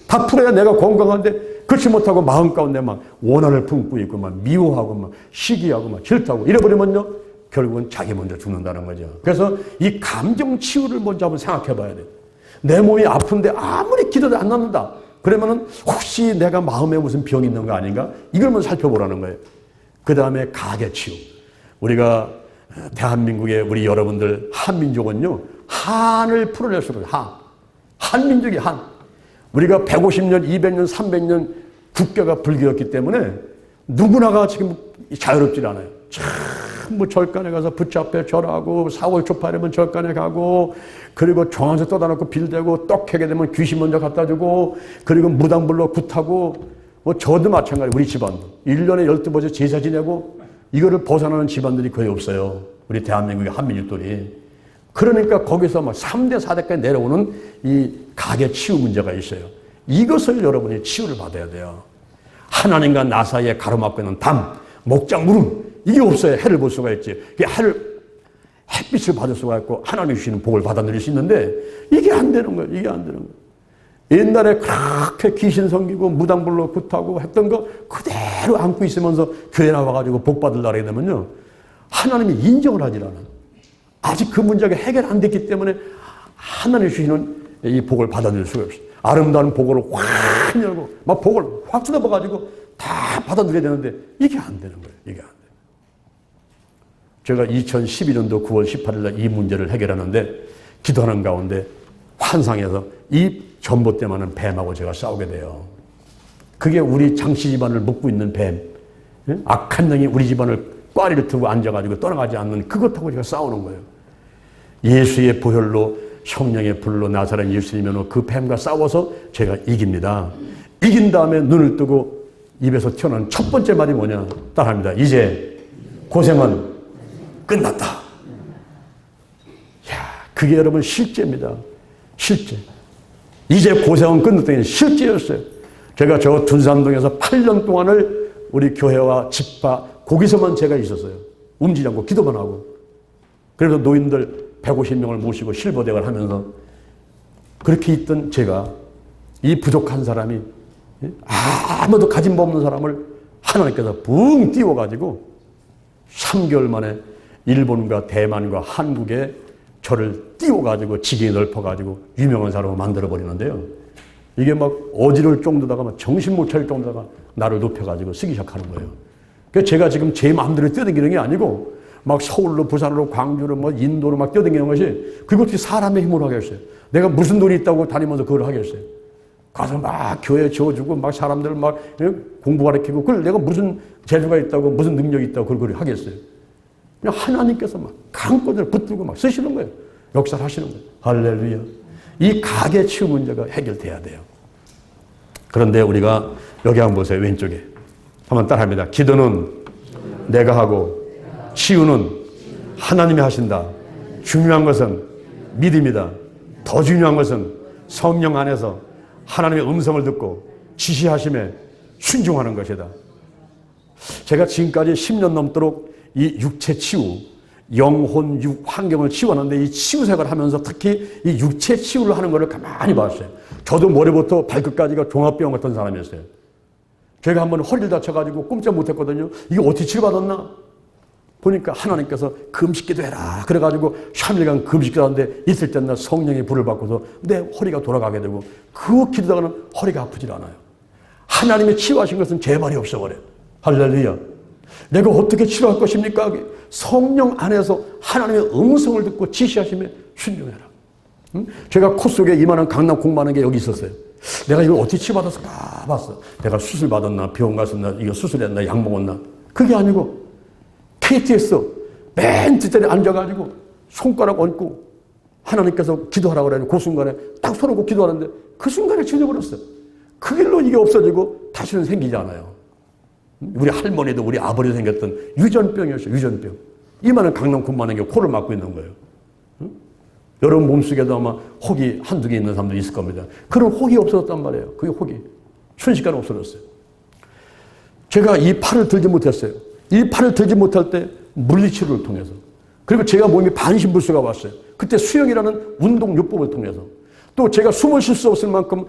다 풀어야 내가 건강한데 그렇지 못하고 마음 가운데 막 원한을 품고 있고 막 미워하고 막 시기하고 막 질투하고 이래버리면요 결국은 자기 먼저 죽는다는 거죠. 그래서 이 감정 치유를 먼저 한번 생각해 봐야 돼요. 내 몸이 아픈데 아무리 기도도 안 낫는다. 그러면은 혹시 내가 마음에 무슨 병이 있는 거 아닌가? 이걸 먼저 살펴보라는 거예요. 그 다음에 가계 치유. 우리가 대한민국의 우리 여러분들 한민족은요 한을 풀어낼 수가 있어요. 한민족이 한. 우리가 150년, 200년, 300년 국가가 불교였기 때문에 누구나가 지금 자유롭지 않아요. 전부 절간에 가서 붙잡혀 절하고 4월 초파되면 절간에 가고 그리고 종안서 떠다놓고 빌대고 떡하게 되면 귀신 먼저 갖다 주고 그리고 무당불로 굿하고 뭐 저도 마찬가지 우리 집안도 1년에 12번째 제사 지내고 이거를 벗어나는 집안들이 거의 없어요. 우리 대한민국의 한민족들이. 그러니까 거기서 막 3대, 4대까지 내려오는 이 가계 치유 문제가 있어요. 이것을 여러분이 치유를 받아야 돼요. 하나님과 나 사이에 가로막고 있는 담, 목장, 무름 이게 없어야 해를 볼 수가 있지. 햇빛을 받을 수가 있고 하나님 주시는 복을 받아 누릴 수 있는데 이게 안 되는 거예요. 이게 안 되는 거예요. 옛날에 그렇게 귀신 섬기고 무당불로 굿하고 했던 거 그대로 안고 있으면서 교회 나와가지고 복 받으려고 되면요. 하나님이 인정을 하질 않아요. 아직 그 문제가 해결 안 됐기 때문에 하나님 주시는 이 복을 받아들일 수가 없어요. 아름다운 복을 확 열고 막 복을 확 쏟아봐가지고 다 받아들여야 되는데 이게 안 되는 거예요. 이게 안 돼요. 제가 2012년도 9월 18일 날 이 문제를 해결하는데 기도하는 가운데 환상에서 이 전봇대 많은 뱀하고 제가 싸우게 돼요. 그게 우리 장씨 집안을 묶고 있는 뱀. 악한 영이 우리 집안을 꽈리를 트고 앉아가지고 떠나가지 않는 그것하고 제가 싸우는 거예요. 예수의 보혈로 성령의 불로 나사렛 예수님으로 그 뱀과 싸워서 제가 이깁니다. 이긴 다음에 눈을 뜨고 입에서 튀어나온 첫 번째 말이 뭐냐? 따라합니다. 이제 고생은 끝났다. 야, 그게 여러분 실제입니다. 실제. 이제 고생은 끝났다니 실제였어요. 제가 저 둔산동에서 8년 동안을 우리 교회와 집파 거기서만 제가 있었어요. 움직이지 않고 기도만 하고. 그래서 노인들 150명을 모시고 실버대화를 하면서 그렇게 있던 제가 이 부족한 사람이 아무도 가진 바 없는 사람을 하나님께서 붕 띄워가지고 3개월 만에 일본과 대만과 한국에 저를 띄워가지고 지경이 넓어가지고 유명한 사람을 만들어버리는데요. 이게 막 어지러울 정도다가 막 정신 못 차릴 정도다가 나를 높여가지고 쓰기 시작하는 거예요. 그래서 제가 지금 제 마음대로 뛰어다니는 게 아니고 막 서울로 부산으로 광주로 뭐 인도로 막 뛰어다니는 것이 그게 어떻게 사람의 힘으로 하겠어요. 내가 무슨 돈이 있다고 다니면서 그걸 하겠어요. 가서 막 교회 지어주고 막 사람들 막 공부 가르치고 그걸 내가 무슨 재주가 있다고 무슨 능력이 있다고 그걸 하겠어요. 그냥 하나님께서 막 강권을 붙들고 막 쓰시는 거예요. 역사를 하시는 거예요. 할렐루야. 이 가계 치유 문제가 해결돼야 돼요. 그런데 우리가 여기 한번 보세요. 왼쪽에. 한번 따라합니다. 기도는 내가 하고 치유는 하나님이 하신다. 중요한 것은 믿음이다. 더 중요한 것은 성령 안에서 하나님의 음성을 듣고 지시하심에 순종하는 것이다. 제가 지금까지 10년 넘도록 이 육체 치유, 영혼, 육, 환경을 치유하는데 이 치유생활을 하면서 특히 이 육체 치유를 하는 것을 가만히 봤어요. 저도 머리부터 발끝까지가 종합병 같은 사람이었어요. 제가 한번 허리를 다쳐가지고 꼼짝 못했거든요. 이게 어떻게 치료받았나? 보니까 하나님께서 금식기도 해라. 그래가지고 3일간 금식기도 하는데 있을 때나 성령의 불을 받고서 내 허리가 돌아가게 되고 그 기도다가는 허리가 아프질 않아요. 하나님이 치유하신 것은 제 말이 없어버려요. 할렐루야. 내가 어떻게 치료할 것입니까? 성령 안에서 하나님의 음성을 듣고 지시하시면 순종해라. 제가 코 속에 이만한 강남 콩 많은 게 여기 있었어요. 내가 이걸 어떻게 치료받았을까 봤어. 내가 수술 받았나 병원 갔었나 이거 수술했나 약 먹었나. 그게 아니고 KTS 맨 뒷자리에 앉아가지고 손가락 얹고 하나님께서 기도하라고 그래요. 그 순간에 딱 손 얹고 기도하는데 그 순간에 치료버렸어요. 그 길로 이게 없어지고 다시는 생기지 않아요. 우리 할머니도 우리 아버지도 생겼던 유전병이었어요. 유전병. 이만한 강낭 콩만한 게 코를 막고 있는 거예요. 여러분 몸속에도 아마 혹이 한두 개 있는 사람도 있을 겁니다. 그런 혹이 없어졌단 말이에요. 그게 혹이. 순식간에 없어졌어요. 제가 이 팔을 들지 못했어요. 이 팔을 들지 못할 때 물리치료를 통해서. 그리고 제가 몸이 반신불수가 왔어요. 그때 수영이라는 운동요법을 통해서. 또 제가 숨을 쉴 수 없을 만큼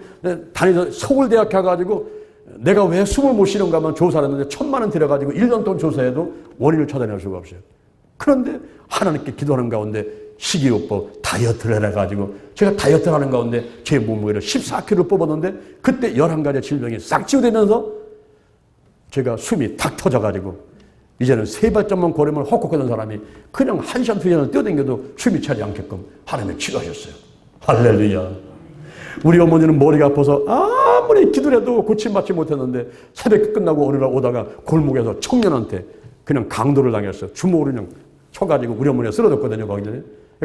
다니던 서울대학 가가지고 내가 왜 숨을 못 쉬는가 하면 조사를 했는데 1,000만 원 들여가지고 1년 동안 조사해도 원인을 찾아낼 수가 없어요. 그런데 하나님께 기도하는 가운데 식이요법 다이어트를 해가지고 제가 다이어트를 하는 가운데 제 몸무게를 14kg를 뽑았는데 그때 11가지 질병이 싹 치유되면서 제가 숨이 탁 터져가지고 이제는 세 발짝만 걸으면 헛곡하던 사람이 그냥 한 시간 두 시간을 뛰어다녀도 숨이 차지 않게끔 하나님이 치료하셨어요. 할렐루야. 우리 어머니는 머리가 아파서 아무리 기도를 해도 고침받지 못했는데 새벽 끝나고 어느 날 오다가 골목에서 청년한테 그냥 강도를 당했어요. 주먹으로 그냥 쳐가지고 우리 어머니가 쓰러졌거든요. 거기서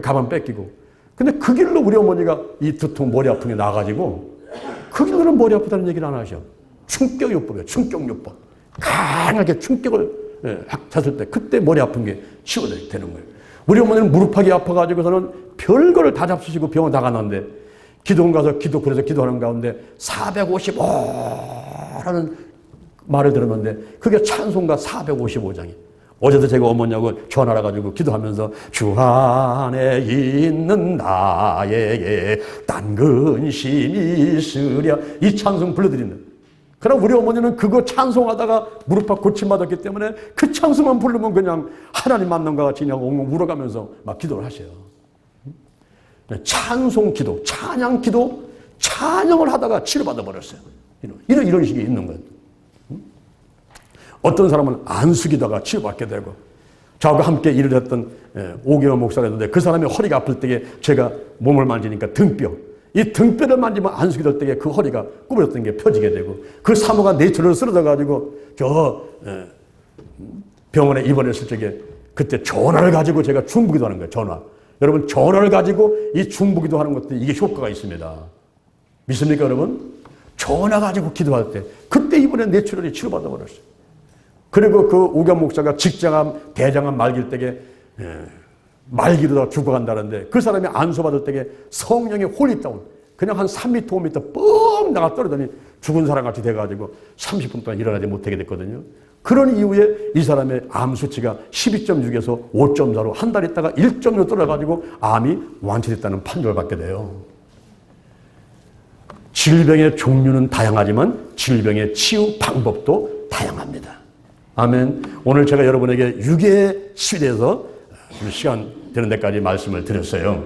가방 뺏기고. 근데 그 길로 우리 어머니가 이 두통 머리 아픈 게 나가지고 그 길로는 머리 아프다는 얘기를 안 하셔. 충격요법이에요. 충격요법. 강하게 충격을 잤을 때 그때 머리 아픈 게 치유되는 거예요. 우리 어머니는 무릎팍이 아파가지고서는 별거를 다 잡수시고 병원 다 갔는데 기도원 가서 그래서 기도하는 가운데 455라는 말을 들었는데 그게 찬송가 455장이. 어제도 제가 어머니하고 전화를 가지고 기도하면서 주 안에 있는 나에게 딴 근심이 있으랴 이 찬송 불러드리는. 그러나 우리 어머니는 그거 찬송하다가 무릎팍 고침받았기 때문에 그 찬송만 부르면 그냥 하나님 만남과 같이 그냥 엉엉 울어가면서 막 기도를 하셔요. 찬송 기도, 찬양 기도, 찬양을 하다가 치료받아 버렸어요. 이런 식이 있는 거예요. 어떤 사람은 안수기다가 치료받게 되고 저하고 함께 일을 했던 오경호 목사가 있는데 그 사람이 허리가 아플 때에 제가 몸을 만지니까 등뼈 이 등뼈를 만지면 안수기 될 때에 그 허리가 구부렸던 게 펴지게 되고 그 사모가 뇌출혈을 쓰러져가지고 저 병원에 입원했을 적에 그때 전화를 가지고 제가 중부기도 하는 거예요. 전화. 여러분 전화를 가지고 이 중부기도 하는 것도 이게 효과가 있습니다. 믿습니까 여러분? 전화 가지고 기도할 때 그때 이번에 뇌출혈이 치료받아 버렸어요. 그리고 그 오경 목사가 직장암, 대장암 말기일 때에 말기로 죽어간다는데 그 사람이 안수받을 때에 성령의 홀리다운 그냥 한 3m, 5m 뻥 나가 떨어지더니 죽은 사람 같이 돼가지고 30분 동안 일어나지 못하게 됐거든요. 그런 이후에 이 사람의 암 수치가 12.6에서 5.4로 한 달 있다가 1.6 떨어져가지고 암이 완치됐다는 판정을 받게 돼요. 질병의 종류는 다양하지만 질병의 치유 방법도 다양합니다. 아멘. 오늘 제가 여러분에게 육의 치유에 대해서 시간 되는 데까지 말씀을 드렸어요.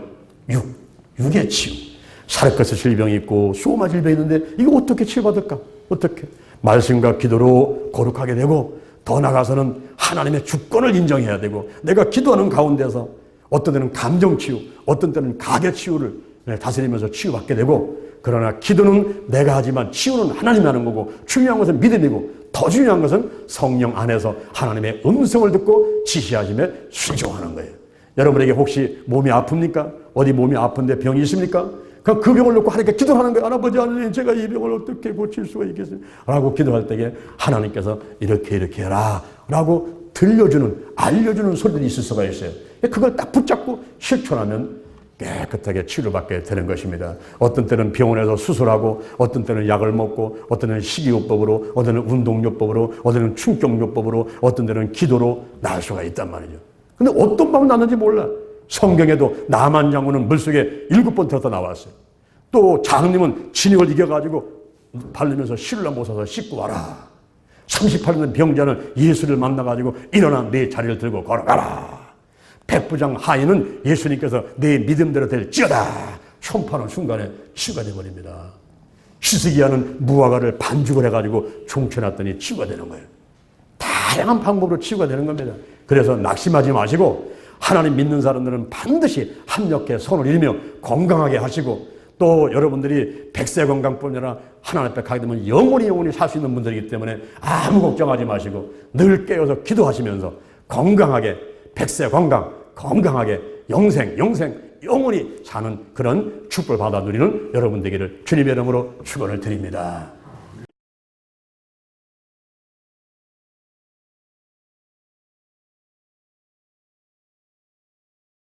육의 치유. 사르커스 질병이 있고 소마 질병이 있는데 이거 어떻게 치유받을까? 어떻게? 말씀과 기도로 거룩하게 되고 더 나아가서는 하나님의 주권을 인정해야 되고 내가 기도하는 가운데서 어떤 때는 감정 치유, 어떤 때는 가계 치유를 다스리면서 치유받게 되고 그러나 기도는 내가 하지만 치유는 하나님이 하는 거고 중요한 것은 믿음이고 더 중요한 것은 성령 안에서 하나님의 음성을 듣고 지시하심에 순종하는 거예요. 여러분에게 혹시 몸이 아픕니까? 어디 몸이 아픈데 병이 있습니까? 그 병을 놓고 하나님께 기도하는 거예요. 할아버지 하나님 제가 이 병을 어떻게 고칠 수가 있겠어요? 라고 기도할 때에 하나님께서 이렇게 해라 라고 들려주는 알려주는 소리들이 있을 수가 있어요. 그걸 딱 붙잡고 실천하면 깨끗하게 치료받게 되는 것입니다. 어떤 때는 병원에서 수술하고 어떤 때는 약을 먹고 어떤 때는 식이요법으로 어떤 때는 운동요법으로 어떤 때는 충격요법으로 어떤 때는 기도로 나을 수가 있단 말이죠. 근데 어떤 방법 났는지 몰라. 성경에도 나만 장군은 물속에 7번 들었다 나왔어요. 또 장님은 진흙을 이겨가지고 바르면서 실로 못 사서 씻고 와라. 38년 병자는 예수를 만나가지고 일어나 내 자리를 들고 걸어가라. 백부장 하인은 예수님께서 내 믿음대로 될지어다. 손파는 순간에 치유가 되어버립니다. 히스기야는 무화과를 반죽을 해가지고 종쳐놨더니 치유가 되는 거예요. 다양한 방법으로 치유가 되는 겁니다. 그래서 낙심하지 마시고 하나님 믿는 사람들은 반드시 합력해 손을 이루며 건강하게 하시고 또 여러분들이 백세 건강뿐 아니라 하나님 앞에 가게 되면 영원히 살 수 있는 분들이기 때문에 아무 걱정하지 마시고 늘 깨어서 기도하시면서 건강하게 백세 건강하게 영생 영원히 사는 그런 축복을 받아 누리는 여러분 되기를 주님의 이름으로 축원을 드립니다.